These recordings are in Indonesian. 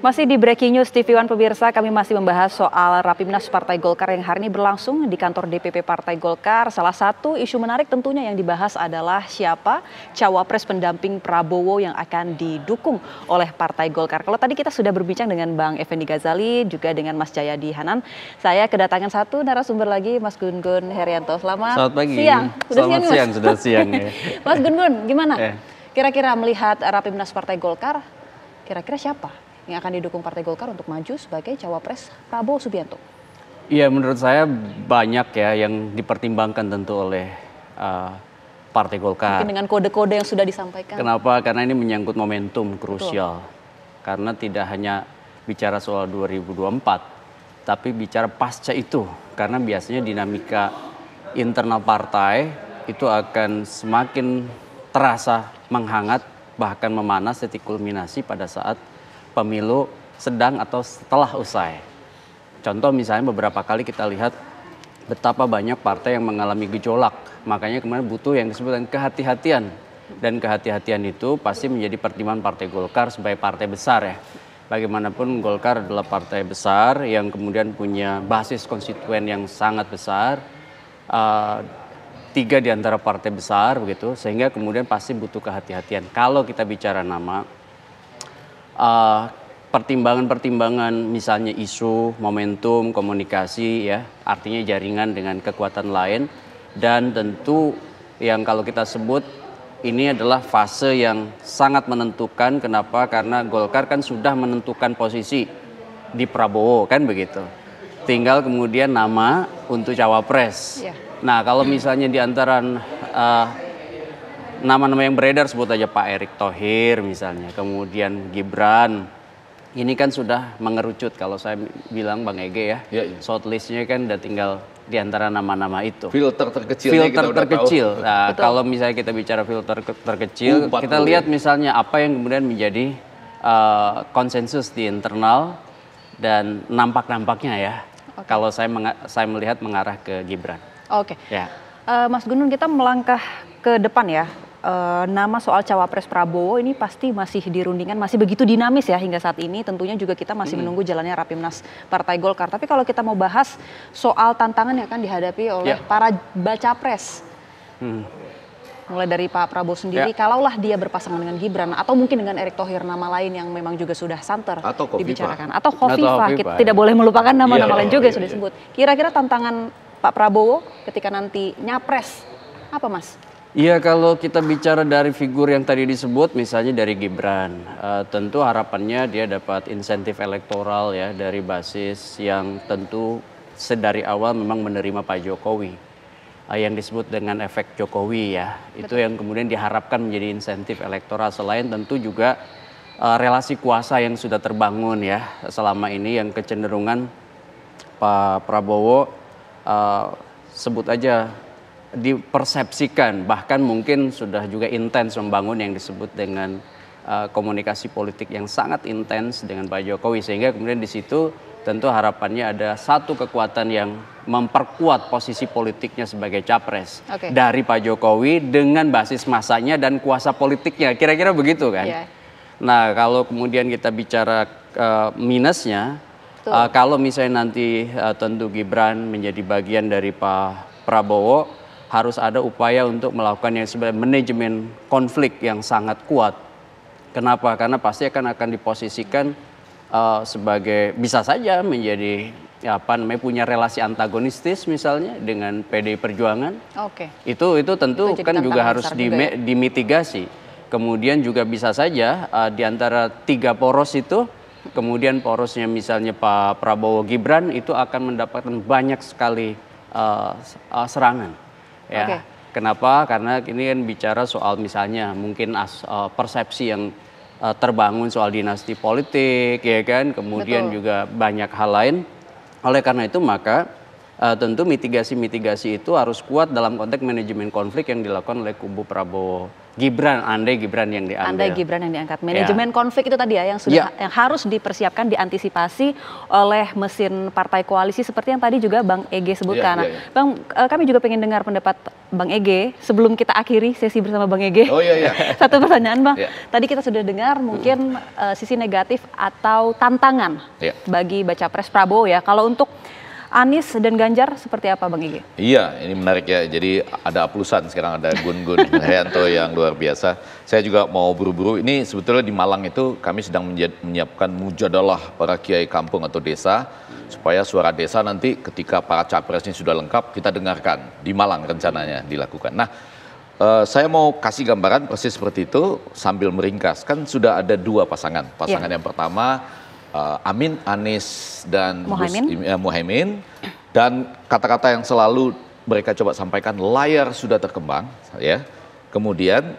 Masih di Breaking News TV One pemirsa, kami masih membahas soal Rapimnas Partai Golkar yang hari ini berlangsung di kantor DPP Partai Golkar. Salah satu isu menarik tentunya yang dibahas adalah siapa cawapres pendamping Prabowo yang akan didukung oleh Partai Golkar. Kalau tadi kita sudah berbincang dengan Bang Effendi Ghazali, juga dengan Mas Jayadi Hanan. Saya kedatangan satu narasumber lagi, Mas Gun-Gun Herianto. Selamat pagi. Siang. Sudah siang ya. Mas Gun-Gun, gimana? Kira-kira melihat Rapimnas Partai Golkar, kira-kira siapa yang akan didukung Partai Golkar untuk maju sebagai cawapres Prabowo Subianto? Iya, menurut saya banyak ya yang dipertimbangkan tentu oleh Partai Golkar. Mungkin dengan kode-kode yang sudah disampaikan. Kenapa? Karena ini menyangkut momentum krusial. Karena tidak hanya bicara soal 2024, tapi bicara pasca itu. Karena biasanya dinamika internal partai itu akan semakin terasa menghangat, bahkan memanas titik kulminasi pada saat pemilu sedang atau setelah usai. Contoh misalnya beberapa kali kita lihat betapa banyak partai yang mengalami gejolak. Makanya kemarin butuh yang disebut dengan kehati-hatian. Dan kehati-hatian itu pasti menjadi pertimbangan Partai Golkar sebagai partai besar ya. Bagaimanapun Golkar adalah partai besar yang kemudian punya basis konstituen yang sangat besar. 3 di antara partai besar begitu. Sehingga kemudian pasti butuh kehati-hatian. Kalau kita bicara nama, pertimbangan-pertimbangan misalnya isu, momentum, komunikasi ya, artinya jaringan dengan kekuatan lain, dan tentu yang kalau kita sebut ini adalah fase yang sangat menentukan. Kenapa? Karena Golkar kan sudah menentukan posisi di Prabowo kan begitu. Tinggal kemudian nama untuk cawapres. Nah kalau misalnya di antara nama-nama yang beredar, sebut aja Pak Erick Thohir misalnya, kemudian Gibran, ini kan sudah mengerucut kalau saya bilang Bang Ege ya, shortlistnya kan udah tinggal di antara nama-nama itu. Filter terkecil. Nah, kalau misalnya kita bicara filter terkecil, kita lihat misalnya apa yang kemudian menjadi konsensus di internal dan nampak-nampaknya ya. Kalau saya melihat mengarah ke Gibran. Oke. Ya. Mas Gun-Gun, kita melangkah ke depan ya. Nama soal cawapres Prabowo ini pasti masih dirundingkan, masih begitu dinamis ya hingga saat ini. Tentunya juga kita masih menunggu jalannya Rapimnas Partai Golkar. Tapi kalau kita mau bahas soal tantangan yang akan dihadapi oleh para baca pres, mulai dari Pak Prabowo sendiri, kalaulah dia berpasangan dengan Gibran atau mungkin dengan Erick Thohir, nama lain yang memang juga sudah santer dibicarakan, atau Khofifah, kita tidak boleh melupakan nama-nama lain juga yang sudah disebut. Kira-kira tantangan Pak Prabowo ketika nanti nyapres apa, Mas? Iya, kalau kita bicara dari figur yang tadi disebut, misalnya dari Gibran, tentu harapannya dia dapat insentif elektoral ya dari basis yang tentu sedari awal memang menerima Pak Jokowi. Yang disebut dengan efek Jokowi ya, itu yang kemudian diharapkan menjadi insentif elektoral. Selain tentu juga relasi kuasa yang sudah terbangun ya selama ini, yang kecenderungan Pak Prabowo sebut aja dipersepsikan, bahkan mungkin sudah juga intens membangun yang disebut dengan komunikasi politik yang sangat intens dengan Pak Jokowi, sehingga kemudian di situ tentu harapannya ada satu kekuatan yang memperkuat posisi politiknya sebagai capres dari Pak Jokowi dengan basis masanya dan kuasa politiknya, kira-kira begitu kan. Nah kalau kemudian kita bicara minusnya, kalau misalnya nanti tentu Gibran menjadi bagian dari Pak Prabowo, harus ada upaya untuk melakukan yang sebenarnya manajemen konflik yang sangat kuat. Kenapa? Karena pasti akan diposisikan sebagai, bisa saja menjadi punya relasi antagonistis misalnya dengan PDI Perjuangan. Itu tentu kan juga harus dimitigasi. Kemudian juga bisa saja di antara 3 poros itu, kemudian porosnya misalnya Pak Prabowo Gibran itu akan mendapatkan banyak sekali serangan. Ya, kenapa? Karena ini kan bicara soal misalnya mungkin persepsi yang terbangun soal dinasti politik, ya kan? Kemudian juga banyak hal lain. Oleh karena itu maka tentu mitigasi-mitigasi itu harus kuat dalam konteks manajemen konflik yang dilakukan oleh kubu Prabowo Gibran, andai Gibran yang diambil. Andai Gibran yang diangkat. Manajemen konflik itu tadi ya yang sudah yang harus dipersiapkan, diantisipasi oleh mesin partai koalisi seperti yang tadi juga Bang Ege sebutkan. Bang, kami juga pengen dengar pendapat Bang Ege sebelum kita akhiri sesi bersama Bang Ege. Satu pertanyaan Bang. Tadi kita sudah dengar mungkin sisi negatif atau tantangan bagi baca pres Prabowo ya. Kalau untuk Anies dan Ganjar seperti apa Bang Igi? Iya, ini menarik ya. Jadi ada aplusan sekarang, ada Gun-Gun Haryanto yang luar biasa. Saya juga mau buru-buru. Ini sebetulnya di Malang itu kami sedang menyiapkan mujadalah para kiai kampung atau desa supaya suara desa nanti ketika para capresnya sudah lengkap kita dengarkan. Di Malang rencananya dilakukan. Nah, saya mau kasih gambaran persis seperti itu sambil meringkas. Kan sudah ada dua pasangan. Pasangan yang pertama Amin, Anies dan Muhaimin, dan kata-kata yang selalu mereka coba sampaikan, layar sudah terkembang, ya. Kemudian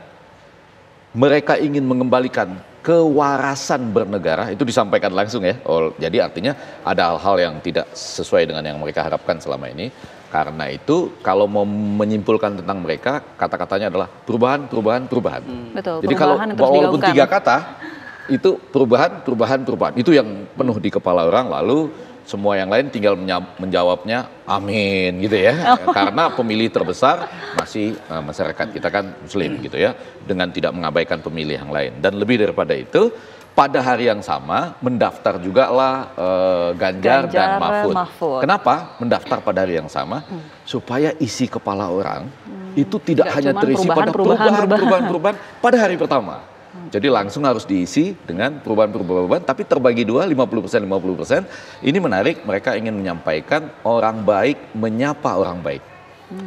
mereka ingin mengembalikan kewarasan bernegara, itu disampaikan langsung ya. Jadi artinya ada hal-hal yang tidak sesuai dengan yang mereka harapkan selama ini. Karena itu kalau mau menyimpulkan tentang mereka, kata-katanya adalah perubahan. Betul. Jadi kalau walaupun 3 kata, itu perubahan. Itu yang penuh di kepala orang, lalu semua yang lain tinggal menjawabnya amin gitu ya. Karena pemilih terbesar masih masyarakat kita kan muslim gitu ya, dengan tidak mengabaikan pemilih yang lain. Dan lebih daripada itu, pada hari yang sama mendaftar juga lah Ganjar dan Mahfud. Kenapa mendaftar pada hari yang sama? Supaya isi kepala orang itu tidak hanya terisi pada perubahan pada hari pertama. Jadi langsung harus diisi dengan perubahan, tapi terbagi dua, 50%. Ini menarik, mereka ingin menyampaikan orang baik menyapa orang baik.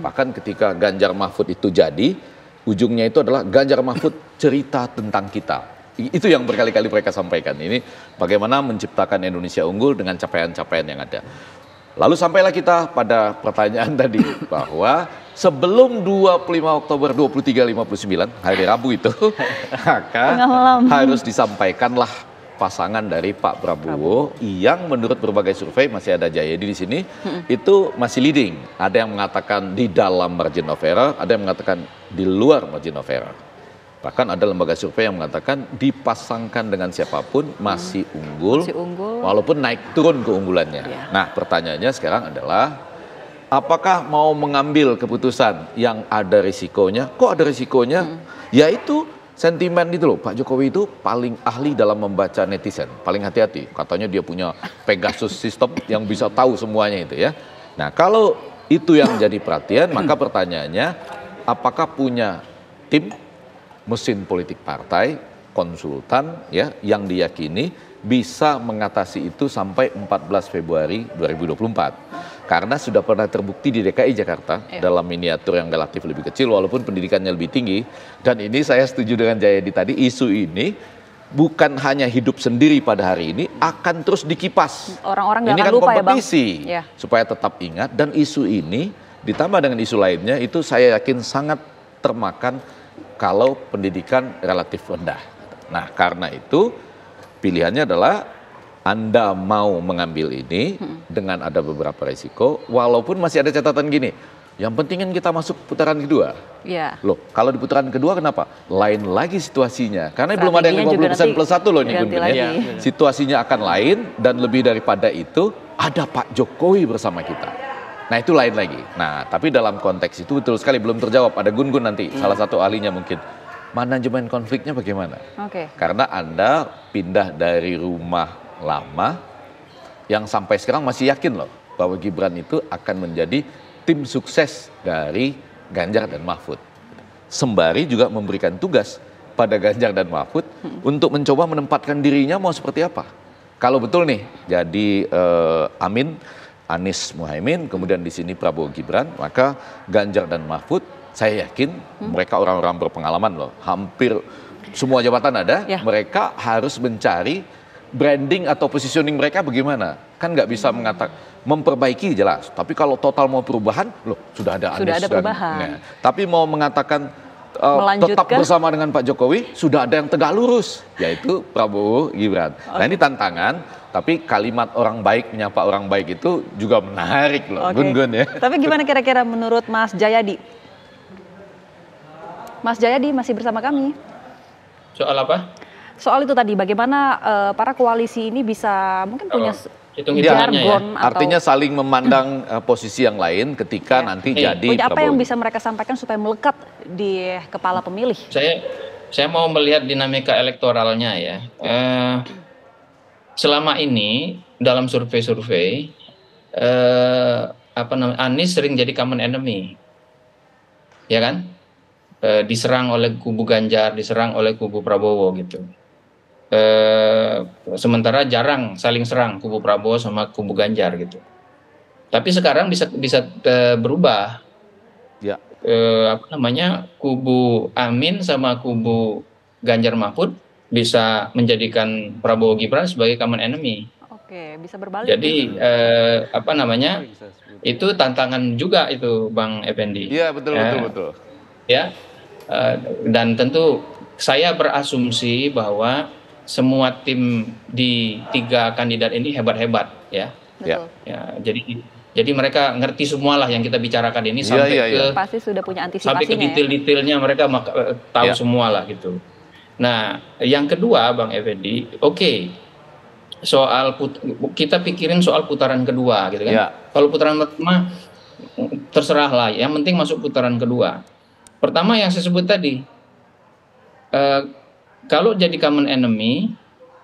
Bahkan ketika Ganjar Mahfud itu jadi, ujungnya itu adalah Ganjar Mahfud cerita tentang kita. Itu yang berkali-kali mereka sampaikan. Ini bagaimana menciptakan Indonesia unggul dengan capaian-capaian yang ada. Lalu sampailah kita pada pertanyaan tadi bahwa sebelum 25 Oktober 2359, hari Rabu itu, maka harus disampaikanlah pasangan dari Pak Prabowo yang menurut berbagai survei, masih ada Jayadi di sini, itu masih leading. Ada yang mengatakan di dalam margin of error, ada yang mengatakan di luar margin of error. Bahkan ada lembaga survei yang mengatakan dipasangkan dengan siapapun masih unggul, walaupun naik turun keunggulannya. Nah, pertanyaannya sekarang adalah apakah mau mengambil keputusan yang ada risikonya? Kok ada risikonya? Yaitu sentimen itu loh, Pak Jokowi itu paling ahli dalam membaca netizen, paling hati-hati. Katanya dia punya Pegasus sistem yang bisa tahu semuanya itu ya. Nah, kalau itu yang jadi perhatian, maka pertanyaannya apakah punya tim, mesin politik partai, konsultan ya yang diyakini bisa mengatasi itu sampai 14 Februari 2024. Karena sudah pernah terbukti di DKI Jakarta dalam miniatur yang relatif lebih kecil walaupun pendidikannya lebih tinggi. Dan ini saya setuju dengan Jayadi tadi, isu ini bukan hanya hidup sendiri pada hari ini, akan terus dikipas. Orang-orang ini kan lupa kompetisi ya, supaya tetap ingat, dan isu ini ditambah dengan isu lainnya itu saya yakin sangat termakan kalau pendidikan relatif rendah. Nah, karena itu pilihannya adalah Anda mau mengambil ini dengan ada beberapa resiko, walaupun masih ada catatan gini, yang penting kan kita masuk putaran kedua. Loh, kalau di putaran kedua kenapa? Lain lagi situasinya, karena belum ada yang 50% plus 1 loh ini Gun-Gun ya. Situasinya akan lain, dan lebih daripada itu ada Pak Jokowi bersama kita. Nah, itu lain lagi. Nah, tapi dalam konteks itu betul sekali belum terjawab. Ada Gun-Gun nanti, salah satu ahlinya mungkin. Manajemen konfliknya bagaimana? Karena Anda pindah dari rumah lama yang sampai sekarang masih yakin loh bahwa Gibran itu akan menjadi tim sukses dari Ganjar dan Mahfud. Sembari juga memberikan tugas pada Ganjar dan Mahfud untuk mencoba menempatkan dirinya mau seperti apa. Kalau betul nih, jadi Amin, Anies, Muhaimin, kemudian di sini Prabowo Gibran, maka Ganjar dan Mahfud, saya yakin mereka orang-orang berpengalaman loh. Hampir semua jabatan ada, mereka harus mencari branding atau positioning mereka bagaimana. Kan nggak bisa mengatakan, memperbaiki jelas, tapi kalau total mau perubahan, loh sudah ada Anies. Sudah ada perubahan. Tapi mau mengatakan tetap bersama dengan Pak Jokowi, sudah ada yang tegak lurus, yaitu Prabowo Gibran. Nah ini tantangan, tapi kalimat orang baik menyapa orang baik itu juga menarik loh, Gun-Gun ya. Tapi gimana kira-kira menurut Mas Jayadi? Mas Jayadi masih bersama kami. Soal apa? Soal itu tadi, bagaimana para koalisi ini bisa mungkin punya jargon ya. Artinya saling memandang posisi yang lain ketika nanti jadi apa yang bisa mereka sampaikan supaya melekat di kepala pemilih? Saya mau melihat dinamika elektoralnya ya. Selama ini dalam survei-survei Anies sering jadi common enemy, ya kan? Diserang oleh kubu Ganjar, diserang oleh kubu Prabowo gitu. Sementara jarang saling serang kubu Prabowo sama kubu Ganjar gitu. Tapi sekarang bisa berubah. Ya. Kubu Amin sama kubu Ganjar Mahfud bisa menjadikan Prabowo Gibran sebagai common enemy. Oke, bisa berbalik. Jadi itu tantangan juga itu Bang Effendi. Iya betul. Ya, dan tentu saya berasumsi bahwa semua tim di 3 kandidat ini hebat-hebat ya. Betul. Ya, jadi mereka ngerti semualah yang kita bicarakan ini sampai ke pasti sudah punya antisipasinya. Sampai ke detail-detailnya mereka tahu semualah gitu. Nah, yang kedua Bang Effendi, soal kita pikirin soal putaran kedua gitu kan. Ya. Kalau putaran pertama terserah lah, yang penting masuk putaran kedua. Pertama yang saya sebut tadi, kalau jadi common enemy,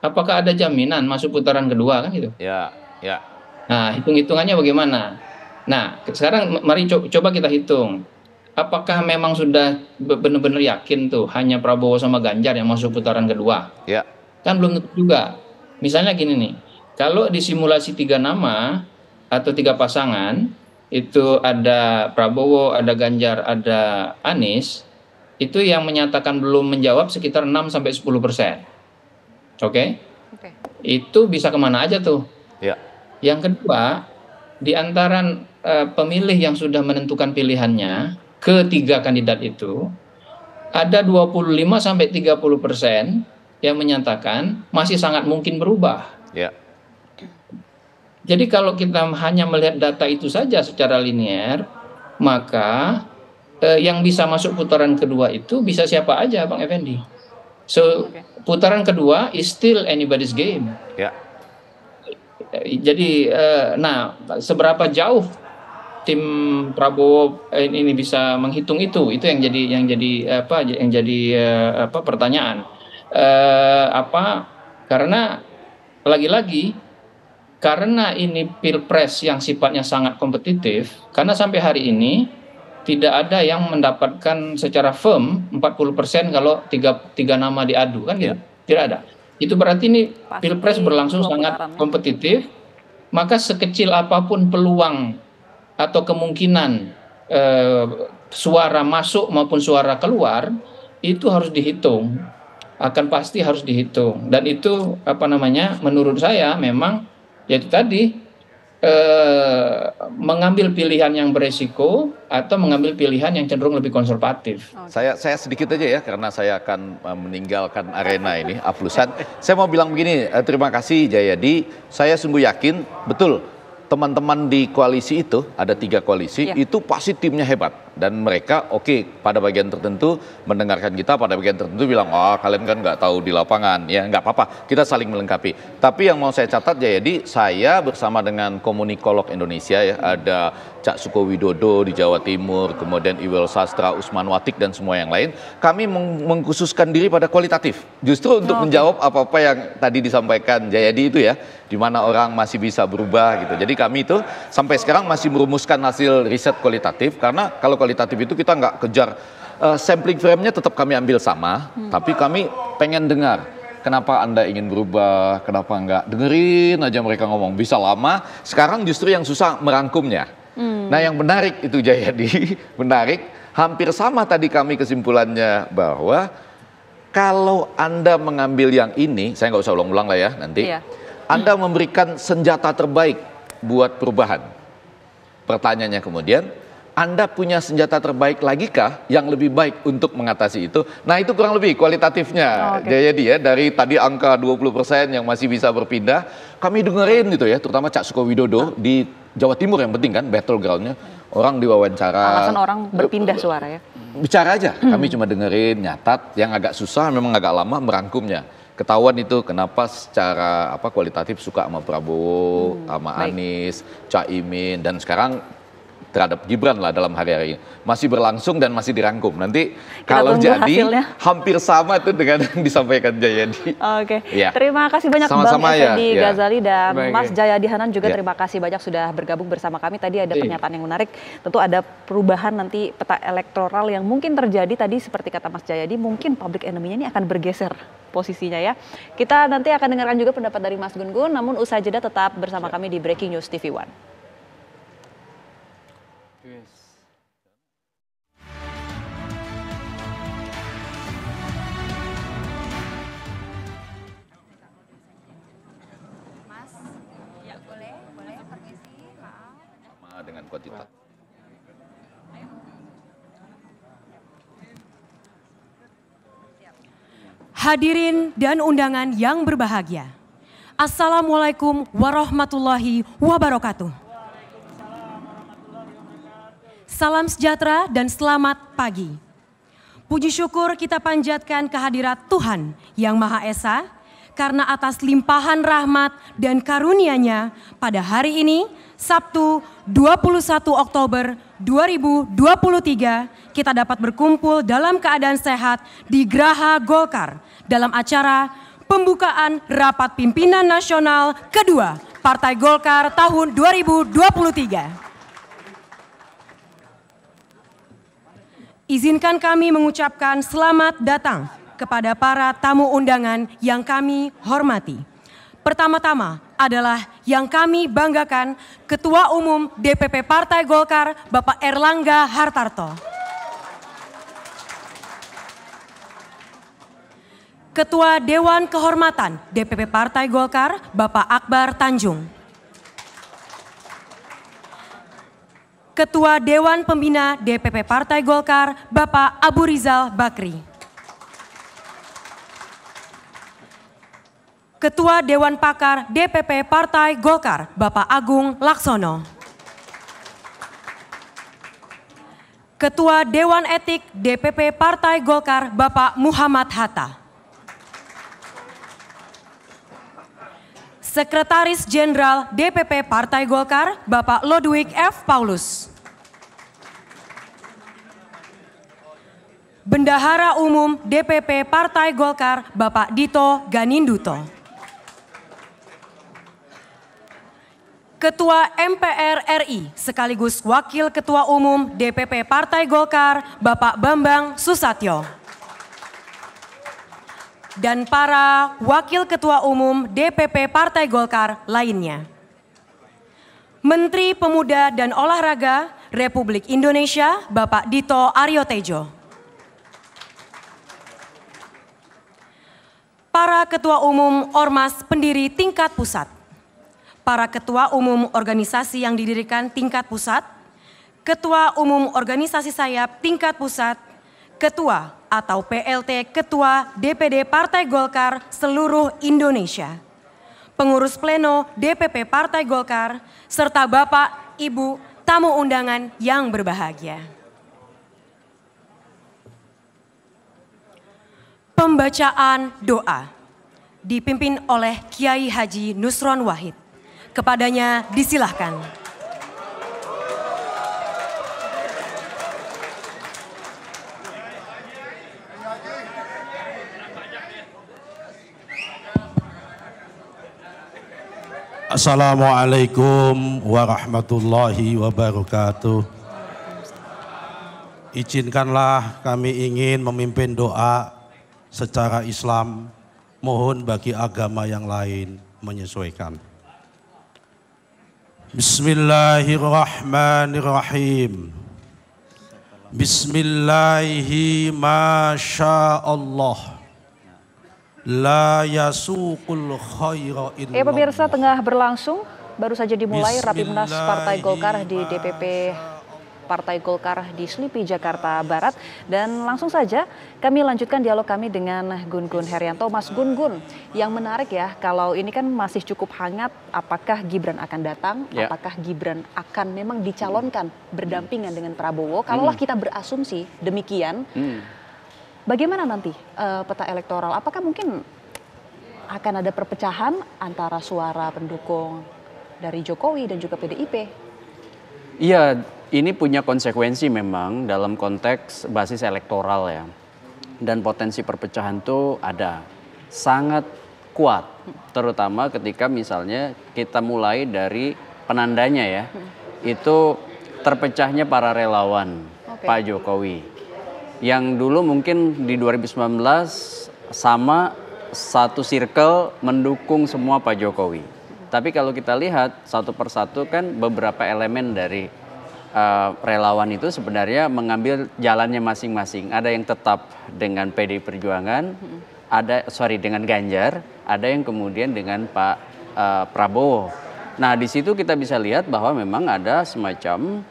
apakah ada jaminan masuk putaran kedua kan gitu? Ya. Nah, hitung-hitungannya bagaimana? Nah, sekarang mari coba kita hitung. Apakah memang sudah benar-benar yakin tuh hanya Prabowo sama Ganjar yang masuk putaran kedua? Ya. Kan belum tentu juga. Misalnya gini nih, kalau disimulasi 3 nama atau 3 pasangan, itu ada Prabowo, ada Ganjar, ada Anies, itu yang menyatakan belum menjawab sekitar 6-10%. Oke? Itu bisa kemana aja tuh? Ya. Yang kedua, di antara pemilih yang sudah menentukan pilihannya ke 3 kandidat itu, ada 25-30% yang menyatakan masih sangat mungkin berubah. Ya. Jadi kalau kita hanya melihat data itu saja secara linear, maka yang bisa masuk putaran kedua itu bisa siapa aja, Bang Effendi. So, putaran kedua is still anybody's game. Ya. Jadi, seberapa jauh tim Prabowo ini bisa menghitung itu yang jadi pertanyaan. Karena lagi-lagi karena ini pilpres yang sifatnya sangat kompetitif, karena sampai hari ini tidak ada yang mendapatkan secara firm 40% kalau tiga nama diadu kan gitu. Tidak ada. Itu berarti ini pilpres berlangsung sangat kompetitif, maka sekecil apapun peluang atau kemungkinan suara masuk maupun suara keluar itu harus dihitung, akan pasti harus dihitung. Dan itu menurut saya memang yaitu tadi mengambil pilihan yang beresiko atau mengambil pilihan yang cenderung lebih konservatif. Saya sedikit aja ya, karena saya akan meninggalkan arena ini, Aflusan. Saya mau bilang begini, terima kasih Jayadi. Saya sungguh yakin, betul, teman-teman di koalisi itu, ada 3 koalisi, itu pasti timnya hebat. Dan mereka pada bagian tertentu mendengarkan kita, pada bagian tertentu bilang, kalian kan nggak tahu di lapangan, ya nggak apa-apa, kita saling melengkapi. Tapi yang mau saya catat Jayadi, saya bersama dengan Komunikolog Indonesia ya, ada Cak Suko Widodo di Jawa Timur, kemudian Iwel Sastra, Usman Watik dan semua yang lain, kami mengkhususkan diri pada kualitatif, justru untuk menjawab apa-apa yang tadi disampaikan Jayadi itu ya, di mana orang masih bisa berubah gitu. Jadi kami itu sampai sekarang masih merumuskan hasil riset kualitatif, karena kalau kualitatif itu kita nggak kejar sampling frame-nya, tetap kami ambil sama, tapi kami pengen dengar kenapa Anda ingin berubah, kenapa nggak dengerin aja mereka ngomong, bisa lama, sekarang justru yang susah merangkumnya. Nah yang menarik itu Jayadi, menarik, hampir sama tadi kami kesimpulannya bahwa kalau Anda mengambil yang ini, saya nggak usah ulang-ulang lah ya nanti, Anda memberikan senjata terbaik buat perubahan. Pertanyaannya kemudian, Anda punya senjata terbaik lagi kah yang lebih baik untuk mengatasi itu? Nah itu kurang lebih kualitatifnya. Jadi ya dari tadi angka 20% yang masih bisa berpindah, kami dengerin gitu ya, terutama Cak Suko Widodo di Jawa Timur yang penting kan battlegroundnya. Orang diwawancara. Alasan orang berpindah suara ya. Bicara aja, kami cuma dengerin, nyatat, yang agak susah memang agak lama merangkumnya. Ketahuan itu kenapa secara kualitatif suka sama Prabowo, sama Anies, Caimin, dan sekarang terhadap Gibran lah dalam hari-hari ini. Masih berlangsung dan masih dirangkum. Nanti kalau jadi hasilnya hampir sama tuh dengan yang disampaikan Jayadi. Oke, terima kasih banyak Bang Effendi Ghazali dan Mas Jayadi Hanan juga terima kasih banyak sudah bergabung bersama kami. Tadi ada pernyataan yang menarik, tentu ada perubahan nanti peta elektoral yang mungkin terjadi tadi seperti kata Mas Jayadi, mungkin public enemy-nya ini akan bergeser posisinya ya. Kita nanti akan dengarkan juga pendapat dari Mas Gun Gun, namun usai jeda tetap bersama kami di Breaking News TV One. Dengan kuantitas. Hadirin dan undangan yang berbahagia. Assalamualaikum warahmatullahi wabarakatuh. Salam sejahtera dan selamat pagi. Puji syukur kita panjatkan kehadirat Tuhan yang Maha Esa karena atas limpahan rahmat dan karunia-Nya pada hari ini Sabtu 21 Oktober 2023 kita dapat berkumpul dalam keadaan sehat di Graha Golkar dalam acara pembukaan Rapat Pimpinan Nasional kedua Partai Golkar tahun 2023. Izinkan kami mengucapkan selamat datang kepada para tamu undangan yang kami hormati. Pertama-tama adalah yang kami banggakan Ketua Umum DPP Partai Golkar Bapak Erlangga Hartarto. Ketua Dewan Kehormatan DPP Partai Golkar Bapak Akbar Tanjung. Ketua Dewan Pembina DPP Partai Golkar Bapak Abu Rizal Bakri. Ketua Dewan Pakar DPP Partai Golkar Bapak Agung Laksono. Ketua Dewan Etik DPP Partai Golkar Bapak Muhammad Hatta. Sekretaris Jenderal DPP Partai Golkar Bapak Lodwig F. Paulus. Bendahara Umum DPP Partai Golkar Bapak Dito Ganinduto. Ketua MPR RI sekaligus Wakil Ketua Umum DPP Partai Golkar Bapak Bambang Susatyo. Dan para Wakil Ketua Umum DPP Partai Golkar lainnya. Menteri Pemuda dan Olahraga Republik Indonesia Bapak Dito Aryo Tejo. Para Ketua Umum Ormas pendiri tingkat pusat. Para Ketua Umum organisasi yang didirikan tingkat pusat, Ketua Umum organisasi sayap tingkat pusat, Ketua atau PLT Ketua DPD Partai Golkar seluruh Indonesia, pengurus pleno DPP Partai Golkar, serta Bapak, Ibu, tamu undangan yang berbahagia. Pembacaan doa dipimpin oleh Kiai Haji Nusron Wahid. Kepadanya disilahkan. Assalamualaikum warahmatullahi wabarakatuh. Izinkanlah kami ingin memimpin doa secara Islam. Mohon bagi agama yang lain menyesuaikan. Bismillahirrahmanirrahim. Bismillahi masyaallah. La yasuqul khaira illallah. Pemirsa, tengah berlangsung baru saja dimulai Rapimnas Partai Golkar di DPP Partai Golkar di Slipi, Jakarta Barat. Dan langsung saja kami lanjutkan dialog kami dengan Gun-Gun Herianto. Mas Gun-Gun, yang menarik ya, kalau ini kan masih cukup hangat, apakah Gibran akan datang, apakah Gibran akan memang dicalonkan berdampingan dengan Prabowo. Kalaulah kita berasumsi demikian, bagaimana nanti peta elektoral? Apakah mungkin akan ada perpecahan antara suara pendukung dari Jokowi dan juga PDIP? Iya, ini punya konsekuensi memang dalam konteks basis elektoral ya. Dan potensi perpecahan itu ada, sangat kuat. Terutama ketika misalnya kita mulai dari penandanya ya. Itu terpecahnya para relawan Pak Jokowi. Yang dulu mungkin di 2019 sama satu circle mendukung semua Pak Jokowi. Tapi kalau kita lihat satu persatu kan beberapa elemen dari relawan itu sebenarnya mengambil jalannya masing-masing. Ada yang tetap dengan PDI Perjuangan, dengan Ganjar, ada yang kemudian dengan Pak Prabowo. Nah di situ kita bisa lihat bahwa memang ada semacam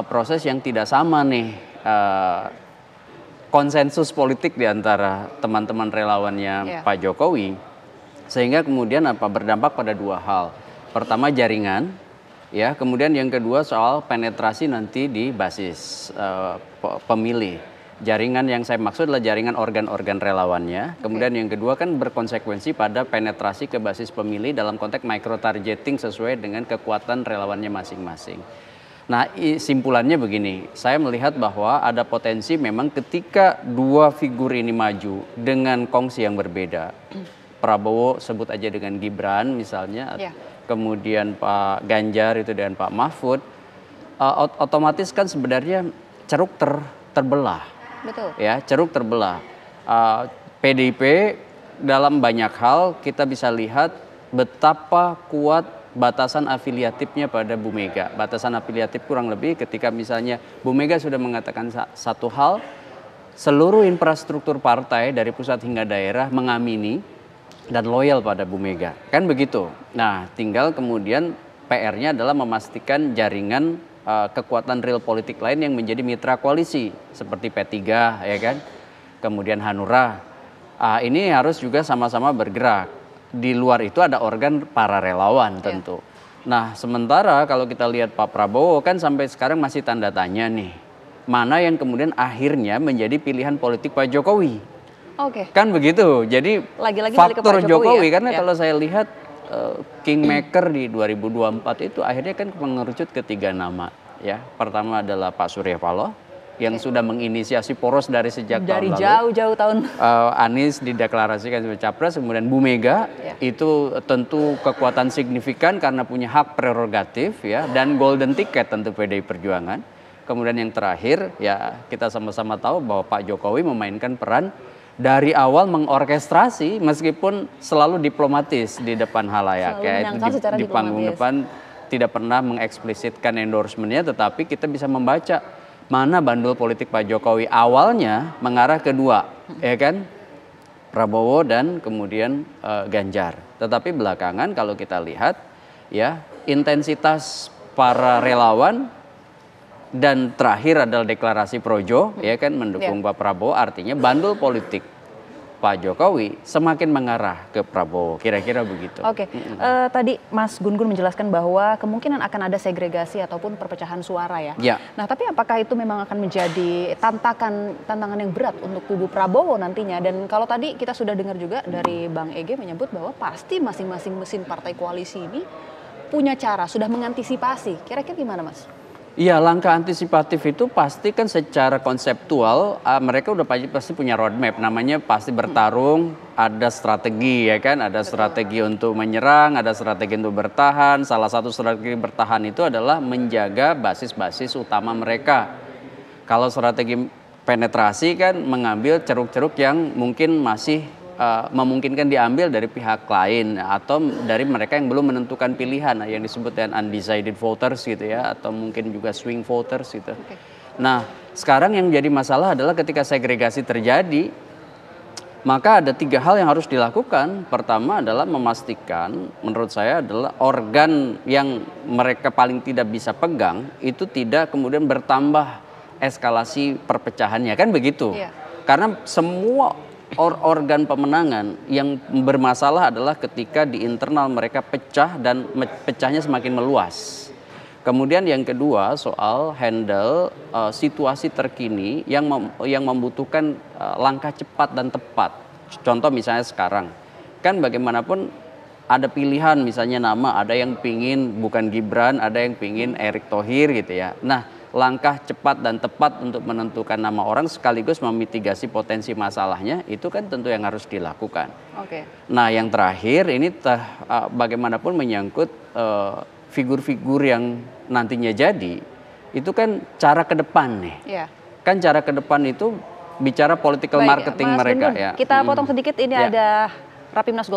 proses yang tidak sama nih. Konsensus politik di antara teman-teman relawannya Pak Jokowi, sehingga kemudian berdampak pada dua hal. Pertama jaringan, ya, kemudian yang kedua soal penetrasi nanti di basis pemilih. Jaringan yang saya maksud adalah jaringan organ-organ relawannya. Kemudian yang kedua kan berkonsekuensi pada penetrasi ke basis pemilih dalam konteks micro targeting sesuai dengan kekuatan relawannya masing-masing. Nah simpulannya begini, saya melihat bahwa ada potensi memang ketika dua figur ini maju dengan kongsi yang berbeda. Prabowo sebut aja dengan Gibran misalnya, kemudian Pak Ganjar itu dengan Pak Mahfud, otomatis kan sebenarnya ceruk terbelah. Betul. Ya, ceruk terbelah. PDIP dalam banyak hal kita bisa lihat betapa kuat batasan afiliatifnya pada Bu Mega. Batasan afiliatif kurang lebih ketika misalnya Bu Mega sudah mengatakan satu hal, seluruh infrastruktur partai dari pusat hingga daerah mengamini dan loyal pada Bu Mega. Kan begitu. Nah, tinggal kemudian PR-nya adalah memastikan jaringan kekuatan real politik lain yang menjadi mitra koalisi seperti P3 ya kan. Kemudian Hanura. Ini harus juga sama-sama bergerak. Di luar itu ada organ para relawan tentu. Nah sementara kalau kita lihat Pak Prabowo kan sampai sekarang masih tanda tanya nih. Mana yang kemudian akhirnya menjadi pilihan politik Pak Jokowi. Kan begitu. Jadi lagi-lagi faktor Jokowi karena kalau saya lihat kingmaker di 2024 itu akhirnya kan mengerucut ke 3 nama. Ya, pertama adalah Pak Surya Paloh yang sudah menginisiasi poros dari sejak tahun lalu. Dari jauh-jauh tahun. Anies dideklarasikan sebagai capres, kemudian Bu Mega itu tentu kekuatan signifikan karena punya hak prerogatif ya, dan golden ticket tentu PDI Perjuangan. Kemudian yang terakhir ya kita sama-sama tahu bahwa Pak Jokowi memainkan peran dari awal mengorkestrasi meskipun selalu diplomatis di depan halayak ya, di panggung depan tidak pernah mengeksplisitkan endorsementnya, tetapi kita bisa membaca mana bandul politik Pak Jokowi awalnya mengarah ke dua, ya kan, Prabowo dan kemudian Ganjar. Tetapi belakangan kalau kita lihat, ya intensitas para relawan dan terakhir adalah deklarasi projo, ya kan, mendukung Pak Prabowo. Artinya bandul politik Pak Jokowi semakin mengarah ke Prabowo, kira-kira begitu. Tadi Mas Gun-Gun menjelaskan bahwa kemungkinan akan ada segregasi ataupun perpecahan suara ya. Nah tapi apakah itu memang akan menjadi tantangan yang berat untuk kubu Prabowo nantinya? Dan kalau tadi kita sudah dengar juga dari Bang Ege menyebut bahwa pasti masing-masing mesin partai koalisi ini punya cara, sudah mengantisipasi. Kira-kira gimana Mas? Iya, langkah antisipatif itu pasti kan secara konseptual mereka udah pasti punya roadmap, namanya pasti bertarung, ada strategi ya kan, ada strategi untuk menyerang, ada strategi untuk bertahan. Salah satu strategi bertahan itu adalah menjaga basis-basis utama mereka. Kalau strategi penetrasi kan mengambil ceruk-ceruk yang mungkin masih memungkinkan diambil dari pihak lain atau dari mereka yang belum menentukan pilihan yang disebut dengan undecided voters gitu ya, atau mungkin juga swing voters gitu. Nah sekarang yang jadi masalah adalah ketika segregasi terjadi, Maka ada 3 hal yang harus dilakukan. Pertama adalah memastikan, menurut saya adalah organ yang mereka paling tidak bisa pegang itu tidak kemudian bertambah eskalasi perpecahannya, kan begitu. Iya. Karena semua organ pemenangan yang bermasalah adalah ketika di internal mereka pecah dan pecahnya semakin meluas. Kemudian yang kedua soal handle situasi terkini yang membutuhkan langkah cepat dan tepat. Contoh misalnya sekarang, kan bagaimanapun ada pilihan misalnya nama, ada yang pingin bukan Gibran, ada yang pingin Erick Thohir gitu ya. Nah, langkah cepat dan tepat untuk menentukan nama orang sekaligus memitigasi potensi masalahnya itu kan tentu yang harus dilakukan. Oke. Nah, yang terakhir ini bagaimanapun menyangkut figur-figur yang nantinya jadi, itu kan cara ke depan nih. Iya. Kan cara ke depan itu bicara political marketing mereka ya. Kita potong sedikit, ini ada Rapimnas Golkar.